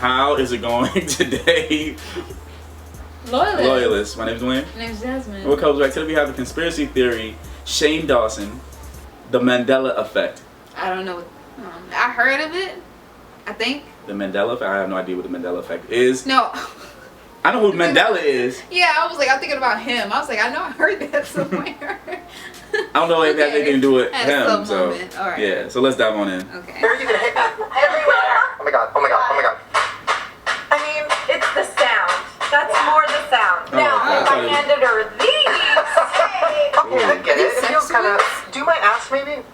How is it going today? Loyalists. My name's Dwayne. My name's Jasmine. What comes back today? We have the conspiracy theory, Shane Dawson, the Mandela effect. I don't know. I heard of it. I think. The Mandela effect? I have no idea what the Mandela effect is. No. I know who Mandela is. Yeah, I was like, I'm thinking about him. I was like, I know I heard that somewhere. I don't know if that has anything to do with him. So moment. All right. yeah, so let's dive on in. Okay. Where are you gonna hit me? Everywhere. Oh my god, oh my god, oh my god. I mean, it's the sound. That's more the sound. Oh, Now, okay, if I handed her these, Okay, I get it. It feels kind of. Sexual? Do my ass maybe?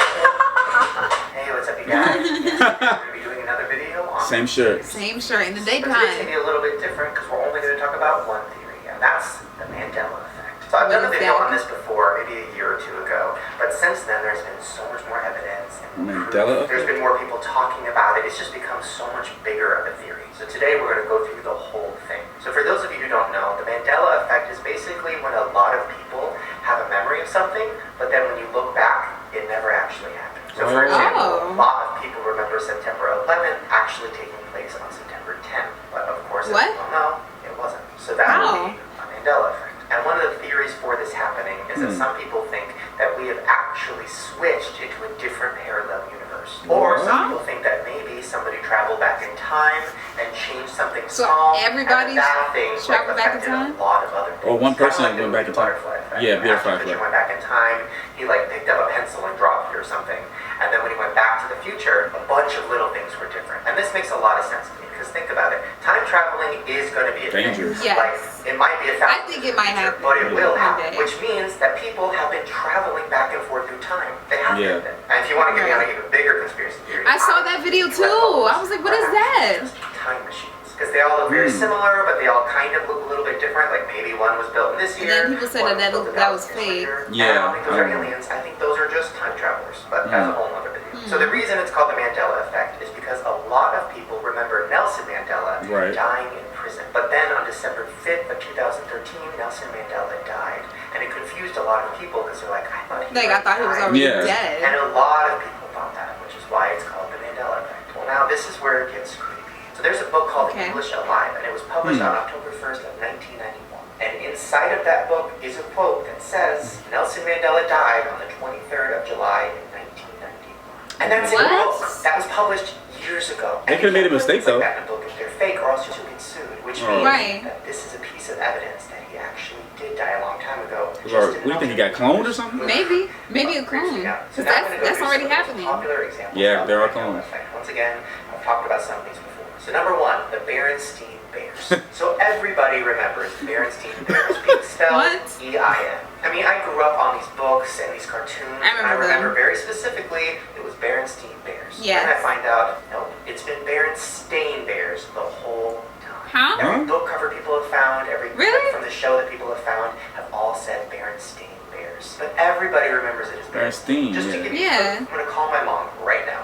Hey, what's up, you guys? We're gonna be doing another video on Same shirt. Same shirt in the But today's gonna daytime. be a little bit different because we're only gonna talk about one theory, and that's the Mandela effect. So I've done a video on this before, maybe a year or two ago, but since then there's been so much more evidence and Mandela proof. There's been more people talking about it. It's just become so much bigger of a theory. So today we're gonna go through the whole thing. So for those of you who don't know, the Mandela effect is basically when a lot of people have a memory of something, but then when you look back, it never actually happened. So for example, a lot of people remember September 11th actually taking place on September 10th, but of course, as What? we all know, it wasn't. So that would be a Mandela effect. And one of the theories for this happening is that some people think that we have actually switched into a different parallel universe. Or some people think that maybe somebody traveled back in time and changed something So small. everybody and that thing traveled back in affected time? a lot of other things. Or one person Kinda like went the back in time. butterfly effect. Yeah, When butterfly Ashton Kutcher effect. went back in time, he like picked up a pencil and dropped it or something. And then when he went back to the future, a bunch of little things were different. And this makes a lot of sense to me because think about it. Time traveling is going to be a thing. Dangerous. Yes. Like, it might be a I thousand think years it might in the future, happen but it will one happen, day. which means that people have been traveling back and forth through time. They have Yeah. been. And if you want to get me on an even bigger conspiracy theory, I saw that video too. I was like, what is that? Just time machines. Because they all look very similar, but they all kind of look a little bit different. Like maybe one was built in this And year. then people said one that built that was 1,000 fake. years later. Yeah. And I don't think those are aliens. I think those are just time travelers. But that's a whole other video. So the reason it's called the Mandela effect is because a lot of people remember Nelson Mandela dying in prison. But then on December 5th of 2013, Nelson Mandela died. And it confused a lot of people because they're like, I thought he was already Yeah. dead. And a lot of people thought that, which is why it's called the Mandela effect. Well, now this is where it gets creepy. So there's a book called English Alive, and it was published on October 1st of 1991. And inside of that book is a quote that says, Nelson Mandela died on the 23rd of July in 1991. And that's in a book that was published years ago. They could have made a mistake, though. That in a book if they're fake, or else you'll get sued, which means Right. that this is a piece of evidence that he actually did die a long time ago. Or, what do you think, he got cloned or something? Maybe a clone. So Because now I'm gonna go that's through already some of the happening. Popular examples Yeah, of there the are Mandela clones. effect. Once again, I've talked about some of these before. So number one, the Berenstein Bears. So everybody remembers Berenstein Bears being spelled What? E-I-N. I mean, I grew up on these books and these cartoons, I and I remember remember them. very specifically it was Berenstein Bears. Yes. And I find out, nope, it's been Berenstain Bears the whole time. Huh? Every book cover people have found, every Really? clip from the show that people have found have all said Berenstain Bears. But everybody remembers it as Berenstain, Just to yeah. give you Yeah. I'm going to call my mom right now.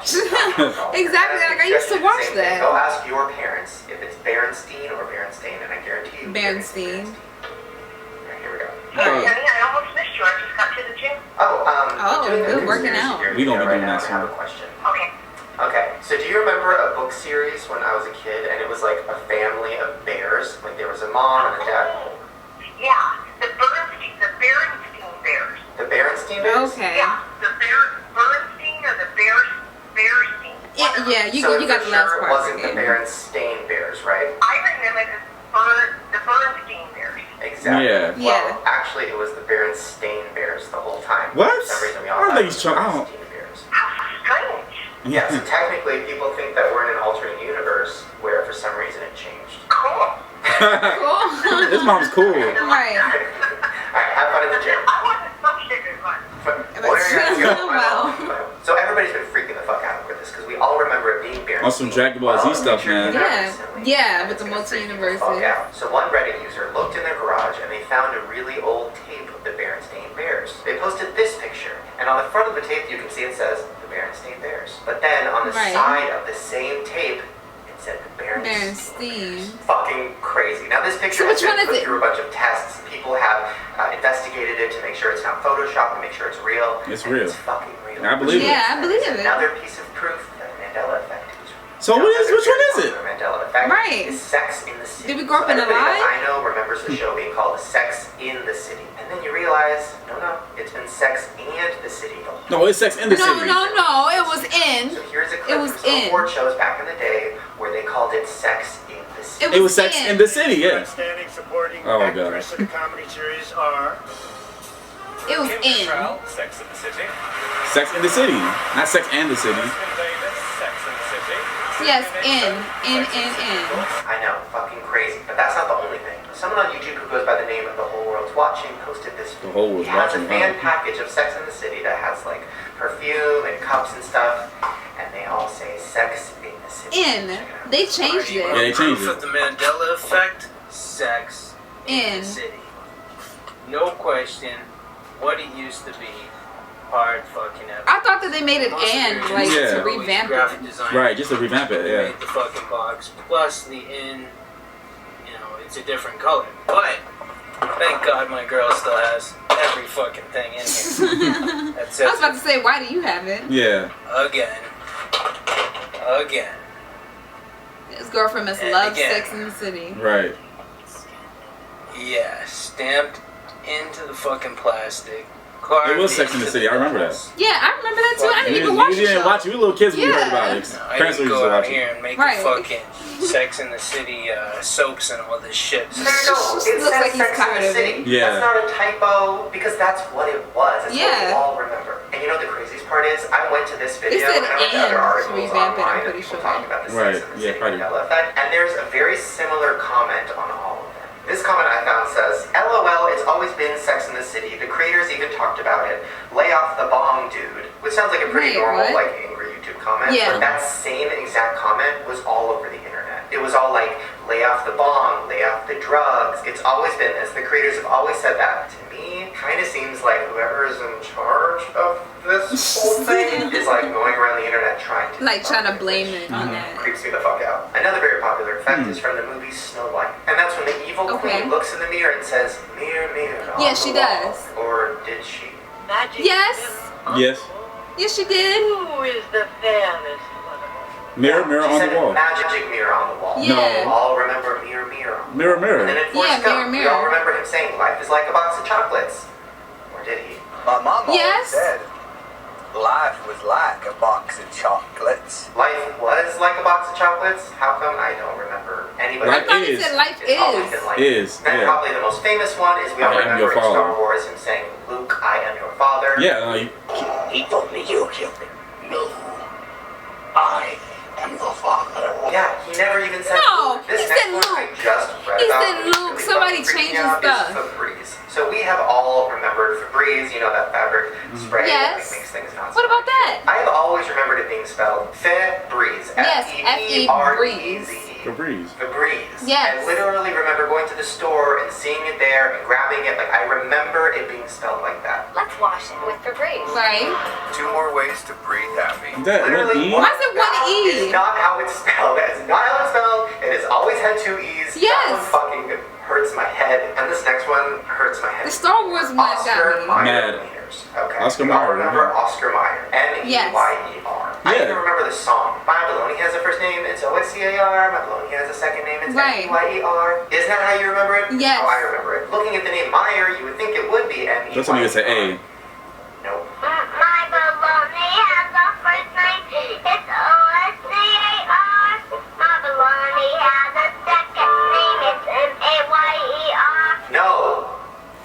Exactly, like I used to watch Same that. thing. Go ask your parents if it's Berenstein or Berenstain, and I guarantee you. Berenstein. Alright, here we go. Alright. honey, I almost missed you. I just got to the gym. Oh, doing the good new working series out. here We gonna be right doing now, that I have soon. a question. Okay. Okay, so do you remember a book series when I was a kid, and it was like a family of bears? Like there was a mom and a dad. Yeah, the Berenstein Bears. The Berenstein Bears? Okay. Yeah, the Berenstein or the Berenstein. Yeah, you So got for the last sure it part. wasn't the Berenstain Bears, right? I remember the Berenstein Bears. Exactly. Yeah. Well, actually, it was the Berenstain Bears the whole time. What? For some reason, we I all don't thought think it he's was trying- I the don't- Berenstain Bears. How strange. Yeah, so technically, people think that we're in an alternate universe where, for some reason, it changed. Cool. Cool. His mom's cool. Right. All right, have fun at the gym. I wasn't so sugar fun. What are you guys doing? Wow. So everybody's been freaking the fuck out over this because we all remember it being Berenstain. On some Dragon Ball Z Well, stuff, I'm sure man. you know Yeah. recently. Yeah, And with it's the gonna freak you multi-universes. fuck out. So one Reddit user looked in their garage and they found a really old tape of the Berenstain Bears. They posted this picture, and on the front of the tape you can see it says the Berenstain Bears. But then on the Right. side of the same tape, it said the Berenstain. Berenstein. Fucking crazy. Now this picture So has which one been is put it? through a bunch of tests. People have investigated it to make sure it's not Photoshop, to make sure it's real. It's and real. It's fucking real. I believe it. Yeah, I believe It's it. another piece of proof that the Mandela effect is real. So Now, which one another is theory it? on the Mandela effect effect Right. is Sex in the City. Did we grow up in a everybody lie? that I know remembers the show being called Sex in the City. And then you realize, no, it's been Sex and the City the whole time. No, it's Sex in the No, City. no, it was in. So here's a It clip was from some in. award shows back in the day where they called it Sex in the City. It was Sex in the City, yeah. Outstanding supporting Oh, actress God. in a comedy series are It was Kim in. Cattrall, Sex in the City. Sex in the City, not Sex and the City. Kristen Davis, Sex in the City. Yes, Susan in. Nixon, Sex and the City. I know, fucking crazy. But that's not the only thing. Someone on YouTube who goes by the name of The Whole World's Watching posted this. The Whole World's He has Watching, a fan huh? package of Sex in the City that has like perfume and cups and stuff, and they all say Sex in the City. In. Check it out. They changed Yeah, it. they changed Proof it. of the Mandela effect, sex in In. the city. No question, what it used to be, hard fucking ever. I thought that they made it and, like, Yeah. to revamp Graphic it. design. Right, just to revamp it, They yeah. made the fucking box, plus the in, it's a different color. But, thank God my girl still has every fucking thing in here. That I says was about to say, why do you have it? Yeah. again. His girlfriend must And love again. Sex in the City. Right. Yeah, stamped into the fucking plastic. It was Sex in the City, I remember that. Yeah, I remember that too. I didn't even You watch the didn't show. watch it. We were little kids when we heard Yeah. about it. No, I Parents didn't used go to out watch here it. and make Right. fucking Sex in the City soaps and all this shit. No, it Looks says like he's Sex in tired the of City. it. Yeah. That's not a typo because that's what it was. That's what we Yeah. all remember. And you know what the craziest part is? I went to this They video said and I went to and other to articles revamp it, I'm online of pretty people sure. talking about the Right. Sex in the Yeah, City probably. Mandela effect. And there's a very similar comment on all of them. This comment I found says, LOL, it's always been Sex in the City. The creators even talked about it. Lay off the bomb, dude. Which sounds like a pretty Wait, normal, what? like, angry YouTube comment. Yeah. But that same exact comment was all over the internet. It was all like, lay off the bomb, lay off the drugs. It's always been this. The creators have always said that. To me, kind of seems like whoever is in charge of this whole thing is like going around the internet trying to Like, trying to debunk blame which it on that. creeps me the fuck out. Another very popular effect is from the movie Snow White. And that's when the evil Okay. queen looks in the mirror and says, mirror, mirror on Yeah, the she wall." does. Or did she? Magic. Yes. Yes. Yes, she did. Who is the fairest one of all? Mirror, mirror She on said the wall. magic mirror on the wall. Yeah. We all remember mirror, mirror on the Mirror, And then mirror. in Forrest Yeah, Gump, mirror, we all mirror. remember him saying, life is like a box of chocolates. Or did he? My mum Yes. always said life was like a box of chocolates. Life was like a box of chocolates? How come I don't remember anybody? Life I thought he is. said life It's always is. been like Is, And yeah. probably the most famous one is we all I am remember your in Star father. Wars him saying, Luke, I am your father. Yeah, He told me you killed him. No. I am the father. Yeah, he never even said No, Luke. This he next said one I Luke. just read He about, said which Luke. really Somebody fucking freaked me changing out, stuff. is Febreze. So we have all remembered Febreze, you know, that fabric spray that Yes. makes things not What smell about like shit. that? I have always remembered it being spelled Febreze. Yes, F-E-B-R-E-Z-E. Febreze. Febreze. Yes. I literally remember going to the store and seeing it there and grabbing it. Like, I remember it being spelled like that. Let's wash it with Febreze. Right. 2 more ways to breathe happy. That Literally, one E? Why is it one that E? is not how it's spelled. That is not how it's spelled. It has always had 2 E's. Yes. That one fucking hurts my head. And this next one hurts my head. The Star Wars one Oscar got me. Mayer Mad. meters. Okay. Oscar You all Mayer, remember yeah. Oscar Mayer. M-E-Y-E-R. I Yeah. even remember the song. My Baloney has a first name, it's O-S-C-A-R. My Baloney has a second name, it's Right. M-E-Y-E-R. Isn't that how you remember it? Yes. How I remember it. Looking at the name Meyer, you would think it would be M-E-Y-E-R. That's when you say A. Nope. My baloney has a first name. It's O-S-C-A-R. My baloney has a second name. It's M-A-Y-E-R. No.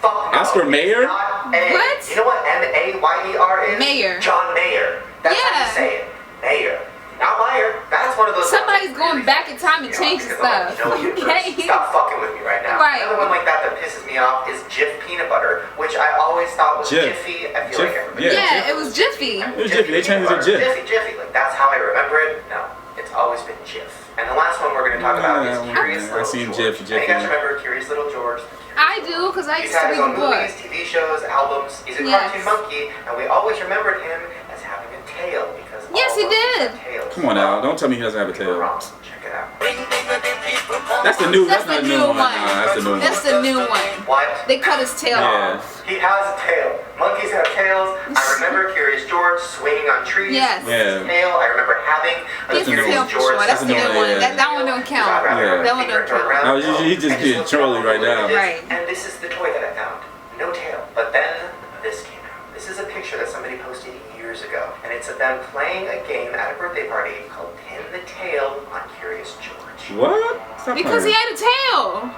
Fuck no. Oscar It's Mayer? not A. What? You know what M-A-Y-E-R is? Mayer. John Mayer. That's how Yeah. you say it. Mayer. Not Meyer. That's one of those. Somebody's ones that going really back in time and pisses me off changing because I'm like, stuff. no, universe, Okay. Stop fucking with me right now. Right. Another one like that that pisses me off is Jif peanut butter, which I always thought was Jif. Jiffy. I feel Jif, like everybody. yeah. Yeah, Jif. it was Jiffy. It was Jiffy. They changed it to peanut Jif. butter. Jiffy. Like that's how I remember it. No, it's always been Jif. And the last one we're going to talk about is Yeah, Curious I Little seen George. Jif, And you guys Jiffy. remember Curious Little George? I do, because I He's used to had read his the own book. movies, TV shows, albums. He's a Yes. cartoon monkey, and we always remembered him as having a tail because Yes, all he monkeys did. have tails. Come on now. Don't tell me he doesn't have a You were tail. wrong. Check it out. Ring ding a ding ding That's the new. That's That's not the a new new one. one. Nah, that's the new one. That's the new one. What? They cut his tail Yeah. off. He has a tail. Monkeys have tails. I remember Curious George swinging on trees. Yes. with his Yeah. tail. I remember having a He's the new tail one. for sure. That's the That's new the new one. one, yeah. That one don't count. Yeah. That one don't count. Oh, he's just being trolly right now. Right. And this is the toy that I found. No tail. But then this came out. This is a picture that somebody posted years ago. And it's of them playing a game at a birthday party called Pin the Tail on Curious George. What? Stop Because he playing. had a tail.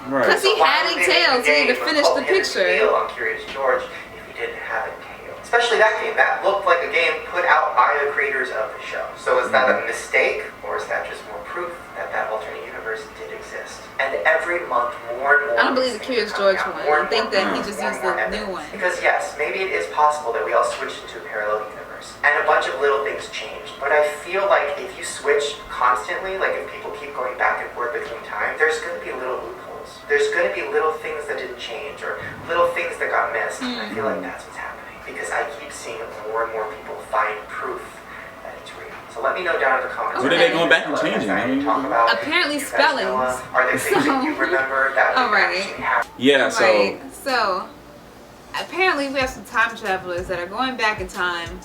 Right. Because he Why had would a they make tail, a so he had to game finish called the Pin picture. Tail on Curious George if he didn't have a tail. Especially that game. That looked like a game put out by the creators of the show. So is that a mistake, or is that just more proof that that alternate universe did exist? And every month, more and more. I don't believe the things Curious are coming George out, one. more I and think more that he proof, just more used and more the new evidence. one. Because yes, maybe it is possible that we all switched into a parallel universe, and a bunch of little things changed. But I feel like if you switch constantly, like if people keep going back and forth between time, there's going to be little loopholes. There's going to be little things that didn't change, or little things that got missed. And I feel like that's what's happening, because I keep seeing more and more people find proof that it's real. So let me know down in the comments. What are they going back and changing? I mean, talk about. Apparently You guys know, spellings. Are there things that you remember that Alright. actually happened? Yeah. So. Right. So, apparently we have some time travelers that are going back in time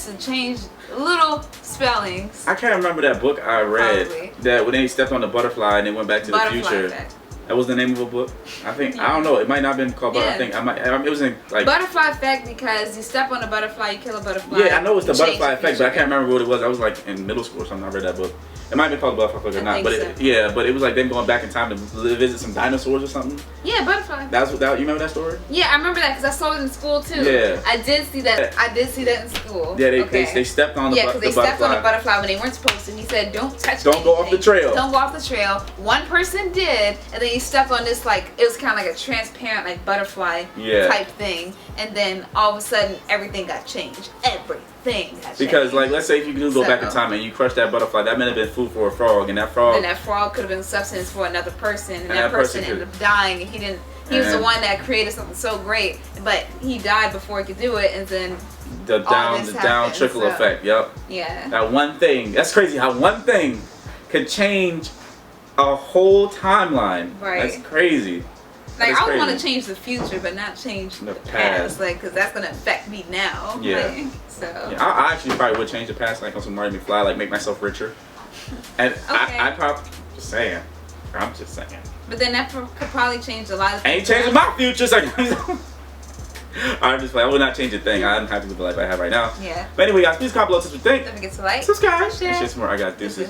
to change little spellings. I can't remember that book I read Probably. that when they stepped on the butterfly and they went back to Butterfly the future. effect. That was the name of a book. I think I don't know. It might not have been called. But Yeah. I think I might. It was in like. Butterfly effect because you step on a butterfly, you kill a butterfly. Yeah, I know it's the you change butterfly effect, but I future. can't remember what it was. I was like in middle school or something. I read that book. It might be called Butterfly Effect or I not, think but so. yeah, but it was like them going back in time to visit some dinosaurs or something. Yeah, butterfly. That's what that. You remember that story? Yeah, I remember that because I saw it in school too. Yeah. I did see that. I did see that in school. Yeah, they Okay. they stepped on the, Yeah, because the they stepped on butterfly. the butterfly when they weren't supposed to. He said, "Don't touch. Don't go off the anything. trail." Don't go off the trail." One person did, and then he stepped on this like it was kind of like a transparent like butterfly Yeah. type thing, and then all of a sudden everything got changed. Everything got changed. Because like, let's say if you do go back in So- time and you crush that butterfly, that might have been food for a frog, and that frog. then that frog could have been substance for another person, and, And that that person person ended could- up dying, and he didn't. He was the And- one that created something so great, but he died before he could do it, and then the all this down happened, trickle so- effect. Yep. yeah. That one thing. That's crazy how one thing could change a whole timeline. Right. That's crazy. Like That is I want to crazy. change the future, but not change The the past. past, like because that's gonna affect me now. Yeah. Like, so Yeah, I actually probably would change the past, like on some Marty McFly, like make myself richer. And Okay. I probably just saying. I'm just saying. but then that could probably change a lot of Ain't things. changing my future. So I'm just like, I would not change a thing. I'm happy with the life I have right now. Yeah. But anyway, guys, please comment below what you think. Don't forget to like, Subscribe. share. And shit some more. I got deuces.